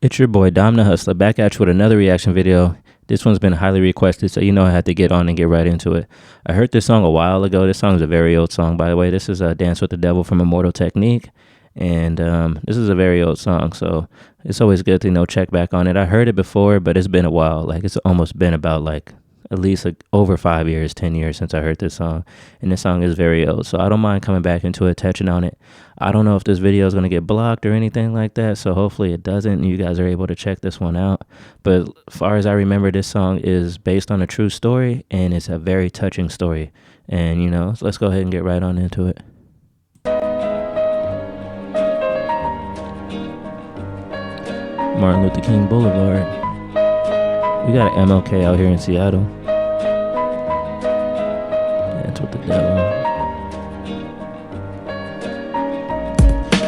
It's your boy Dom the Hustler back at you with another reaction video. This one's been highly requested, so you know I had to get on and get right into it. I heard this song a while ago. This song is a very old song, by the way. This is Dance with the Devil from Immortal Technique. And this is a very old song, so it's always good to, check back on it. I heard it before, but it's been a while. Like, it's almost been about, at least over 5 years, 10 years since I heard this song. And this song is very old, so I don't mind coming back into it, touching on it. I don't know if this video is going to get blocked or anything like that, so hopefully it doesn't, and you guys are able to check this one out. But as far as I remember, this song is based on a true story, and it's a very touching story. And, so let's go ahead and get right on into it. Martin Luther King Boulevard. We got an MLK out here in Seattle. Dance with the Devil.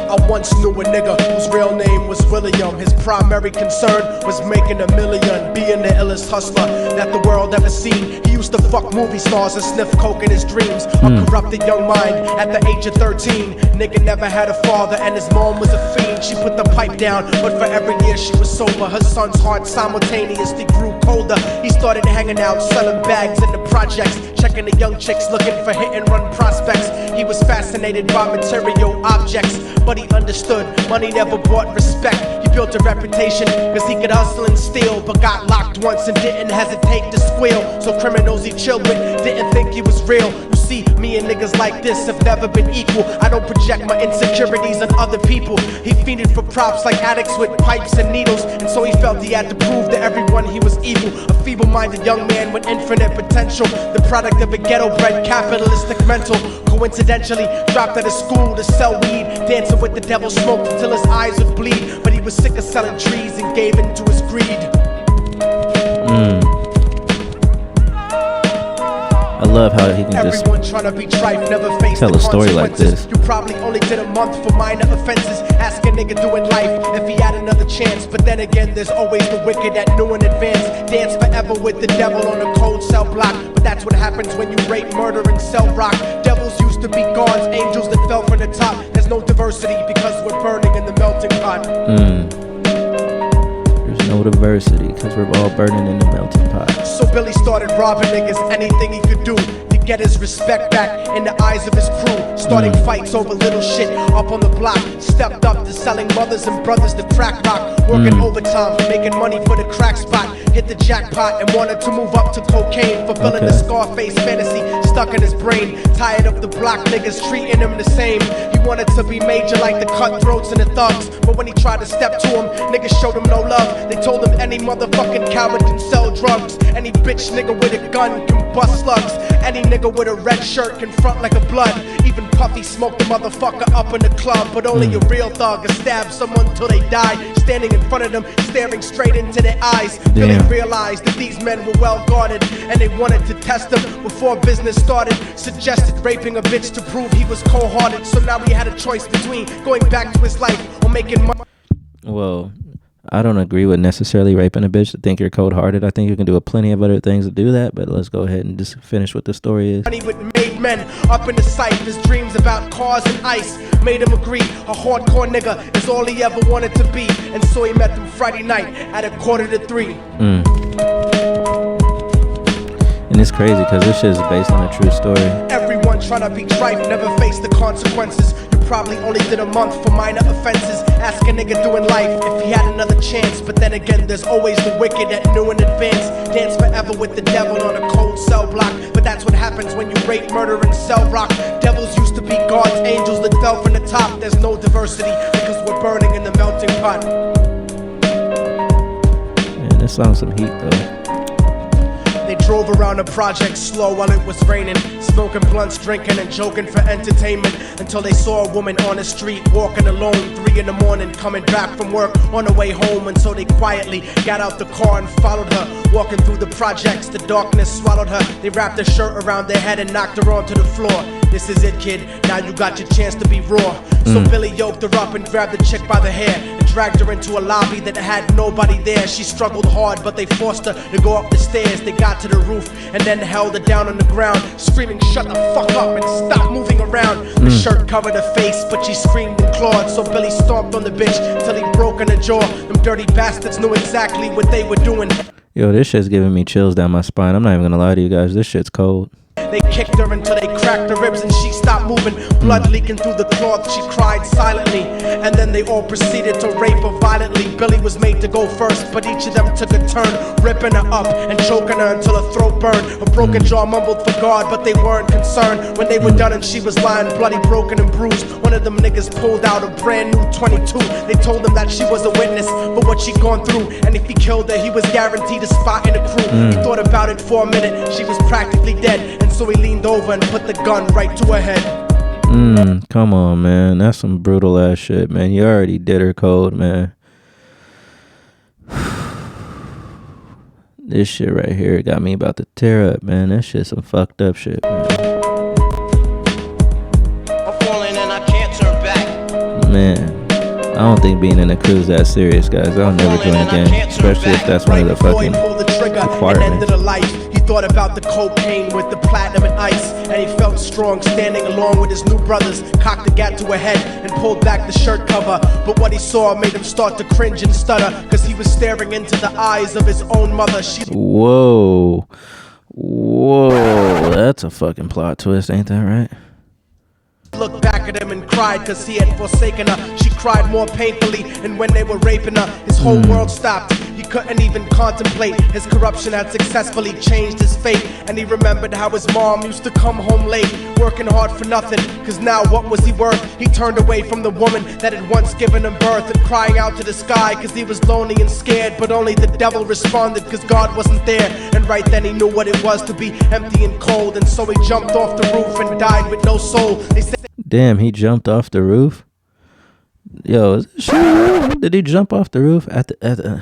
I once knew a nigga whose real name was William. His primary concern was making $1 million, being the illest hustler that the world ever seen. He used to fuck movie stars and sniff coke in his dreams. A corrupted young mind at the age of 13. Nigga never had a father and his mom was a fiend. She put the pipe down, but for every year she was sober. Her son's heart simultaneously grew colder. He started hanging out, selling bags in the projects, checking the young chicks looking for hit and run prospects. He was fascinated by material objects, but he understood money never bought respect. He built a reputation cause he could hustle and steal, but got locked once and didn't hesitate to squeal. So criminals he chilled with didn't think he was real. You see, me and niggas like this have never been equal. I don't project my insecurities on other people. He fiended for props like addicts with pipes and needles, and so he felt he had to prove to everyone he was evil. A feeble-minded young man with infinite potential, the product of a ghetto-bred capitalistic mental. Coincidentally dropped out of school to sell weed, dancing with the devil, smoked until his eyes would bleed. But he was sick of selling trees and gave in to his greed. I love how he can just tell a story like this. You probably only did a month for minor offenses. Ask a nigga doing life if he had another chance. But then again, there's always the wicked that knew in advance. Dance forever with the devil on a cold cell block. But that's what happens when you rape, murder, and sell rock. Devils used to be gods, angels that fell from the top. There's no diversity because we're burning in the melting pot. There's no diversity because we're all burning in the melting pot. So Billy started robbing niggas, anything he could do to get his respect back in the eyes of his crew. Starting fights over little shit up on the block. Stepped up to selling mothers and brothers to crack rock. Working overtime, making money for the crack spot. Hit the jackpot and wanted to move up to cocaine. Fulfilling the Scarface fantasy stuck in his brain. Tired of the block niggas treating him the same. He wanted to be major like the cutthroats and the thugs. But when he tried to step to him, niggas showed him no love. They told him any motherfucking coward can sell drugs. Any bitch nigga with a gun can bust slugs. Any nigga with a red shirt can front like a blood. Even Puffy smoked the motherfucker up in the club. But only a real thug can stab someone till they die. Standing in front of them, staring straight into their eyes. Billy realized that these men were well guarded, and they wanted to test him before business started. Suggested raping a bitch to prove he was cold-hearted. So now he had a choice between going back to his life or making money. Well, I don't agree with necessarily raping a bitch to think you're cold-hearted. I think you can do plenty of other things to do that, but let's go ahead and just finish what the story is. Money with made men up in the sight. His dreams about cars and ice made him agree a hardcore nigga is all he ever wanted to be. And so he met them Friday night at 2:45. And it's crazy because this shit is based on a true story. Everyone trying to be tripe, never face the consequences. You probably only did a month for minor offenses. Ask a nigga doing life if he had another chance. But then again, there's always the wicked that knew in advance. Dance forever with the devil on a cold cell block. But that's what happens when you rape, murder, and sell rock. Devils used to be gods, angels that fell from the top. There's no diversity because we're burning in the melting pot. Man, this song's some heat though. They drove around the project slow while it was raining, smoking blunts, drinking and joking for entertainment, until they saw a woman on the street walking alone, 3 in the morning, coming back from work on her way home. And so they quietly got out the car and followed her, walking through the projects. The darkness swallowed her. They wrapped her shirt around their head and knocked her onto the floor. This is it, kid, now you got your chance to be raw. So Billy yoked her up and grabbed the chick by the hair and dragged her into a lobby that had nobody there. She struggled hard, but they forced her to go up the stairs. They got to the roof and then held her down on the ground, screaming, "Shut the fuck up and stop moving around." The shirt covered her face, but she screamed and clawed. So Billy stomped on the bitch till he broke in her jaw. Them dirty bastards knew exactly what they were doing. Yo, this shit's giving me chills down my spine. I'm not even gonna lie to you guys. This shit's cold. They kicked her until they cracked her ribs and she stopped moving. Blood leaking through the cloth, she cried silently. And then they all proceeded to rape her violently. Billy was made to go first, but each of them took a turn, ripping her up and choking her until her throat burned. Her broken jaw mumbled for God, but they weren't concerned. When they were done and she was lying bloody, broken and bruised, one of them niggas pulled out a brand new 22. They told him that she was a witness for what she'd gone through, and if he killed her, he was guaranteed a spot in the crew. He thought about it for a minute, she was practically dead, and so he leaned over and put the gun right to her head. Come on, man. That's some brutal ass shit, man. You already did her cold, man. This shit right here got me about to tear up, man. That shit's some fucked up shit, man. I'm falling and I can't turn back. Man, I don't think being in a crew's that serious, guys. I'll never join again, especially if that's one of the fucking requirements. He thought about the cocaine with the platinum and ice, and he felt strong standing along with his new brothers. Cocked the gat to her head and pulled back the shirt cover, but what he saw made him start to cringe and stutter, cause he was staring into the eyes of his own mother. Whoa, that's a fucking plot twist, ain't that right? Looked back at him and cried cause he had forsaken her. She cried more painfully, and when they were raping her, his whole world stopped. He couldn't even contemplate. His corruption had successfully changed his fate, and he remembered how his mom used to come home late, working hard for nothing, cause now what was he worth? He turned away from the woman that had once given him birth, and crying out to the sky cause he was lonely and scared, but only the devil responded cause God wasn't there. And right then he knew what it was to be empty and cold, and so he jumped off the roof and died with no soul. They said, damn, he jumped off the roof? Yo, is this shit real? Did he jump off the roof at the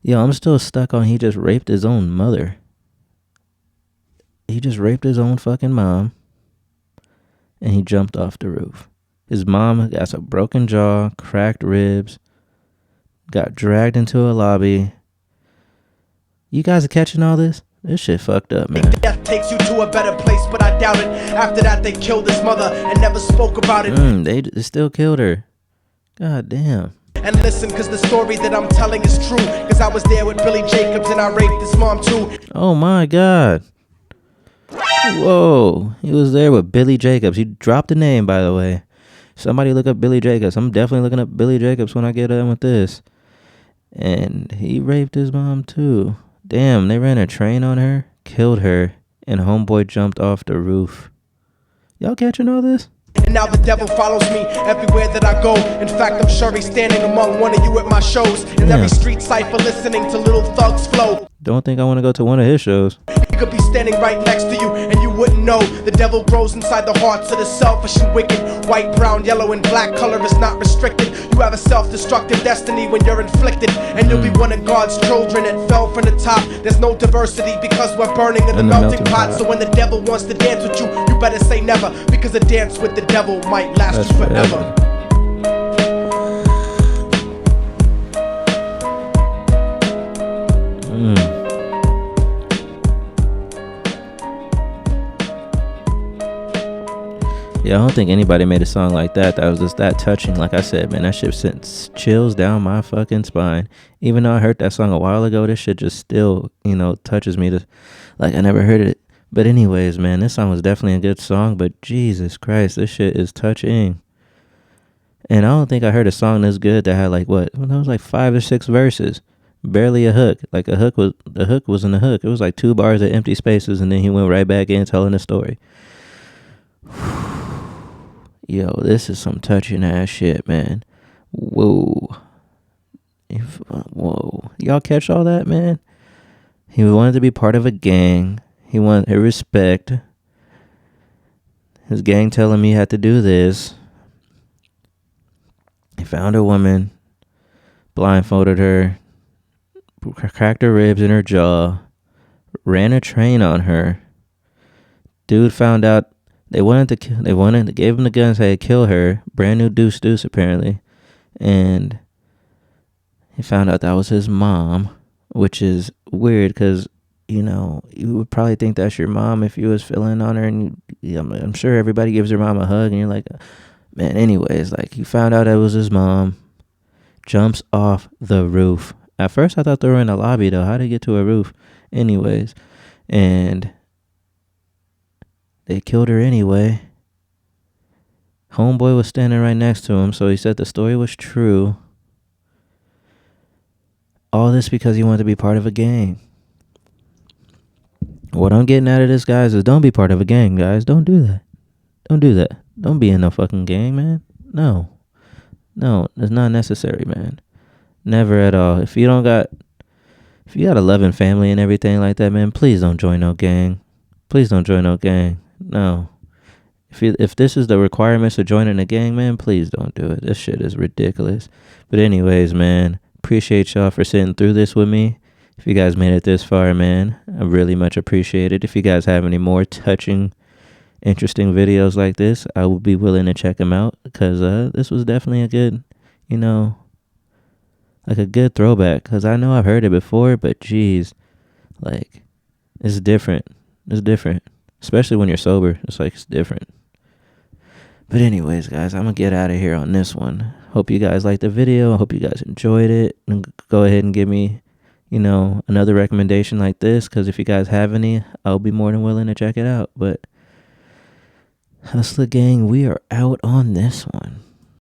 Yo, I'm still stuck on he just raped his own mother. He just raped his own fucking mom, and he jumped off the roof. His mom got a broken jaw, cracked ribs, got dragged into a lobby. You guys are catching all this? This shit fucked up, man. Death takes you to a better place, but I doubt it. After that, they killed his mother and never spoke about it. They still killed her. God damn. And listen, cause the story that I'm telling is true, cause I was there with Billy Jacobs and I raped his mom too. Oh my God. Whoa. He was there with Billy Jacobs. He dropped the name, by the way. Somebody look up Billy Jacobs. I'm definitely looking up Billy Jacobs when I get done with this. And he raped his mom too. Damn, they ran a train on her, killed her, and homeboy jumped off the roof. Y'all catching all this? And now the devil follows me everywhere that I go. In fact, I'm sure he's standing among one of you at my shows. In every street cipher listening to Little Thug's flow. Don't think I want to go to one of his shows. He could be standing right next to you and you wouldn't know. The devil grows inside the hearts of the selfish and wicked. White, brown, yellow, and black color is not restricted. You have a self-destructive destiny when you're inflicted, and you'll be one of God's children that fell from the top. There's no diversity because we're burning in the melting pot. So when the devil wants to dance with you, you better say never, because a dance with the devil might last you forever. Yeah, I don't think anybody made a song like that was just that touching. Like I said, man, that shit sent chills down my fucking spine. Even though I heard that song a while ago, this shit just still, touches me like I never heard it. But anyways, man, this song was definitely a good song, but Jesus Christ, this shit is touching. And I don't think I heard a song this good that had that was like 5 or 6 verses. Barely a hook. Like the hook wasn't a hook. It was like 2 bars of empty spaces, and then he went right back in telling the story. Yo, this is some touching ass shit, man. Whoa. Whoa. Y'all catch all that, man? He wanted to be part of a gang. He wanted respect. His gang telling him he had to do this. He found a woman, blindfolded her, cracked her ribs in her jaw, ran a train on her. Dude found out They wanted to give him the gun, say kill her. Brand new deuce apparently. And He found out that was his mom, which is weird because, you know, you would probably think that's your mom if you was feeling on her. And I'm sure everybody gives their mom a hug and you're like, man, anyways, like he found out it was his mom, jumps off the roof. At first I thought they were in the lobby though. How'd they get to a roof? Anyways, and they killed her anyway. Homeboy was standing right next to him, so he said the story was true. All this because he wanted to be part of a gang. What I'm getting out of this, guys, is don't be part of a gang, guys. Don't do that. Don't do that. Don't be in no fucking gang, man. No. No, it's not necessary, man. Never at all. If you got a loving family and everything like that, man, please don't join no gang. Please don't join no gang. No. If this is the requirements of joining a gang, man, please don't do it. This shit is ridiculous. But anyways, man, appreciate y'all for sitting through this with me. If you guys made it this far, man, I really much appreciate it. If you guys have any more touching, interesting videos like this, I will be willing to check them out because this was definitely a good, like a good throwback. Because I know I've heard it before, but geez, like, it's different. It's different. Especially when you're sober. It's like, it's different. But anyways, guys, I'm going to get out of here on this one. Hope you guys liked the video. I hope you guys enjoyed it. And go ahead and give me, another recommendation like this. Because if you guys have any, I'll be more than willing to check it out. But Hustler Gang, we are out on this one.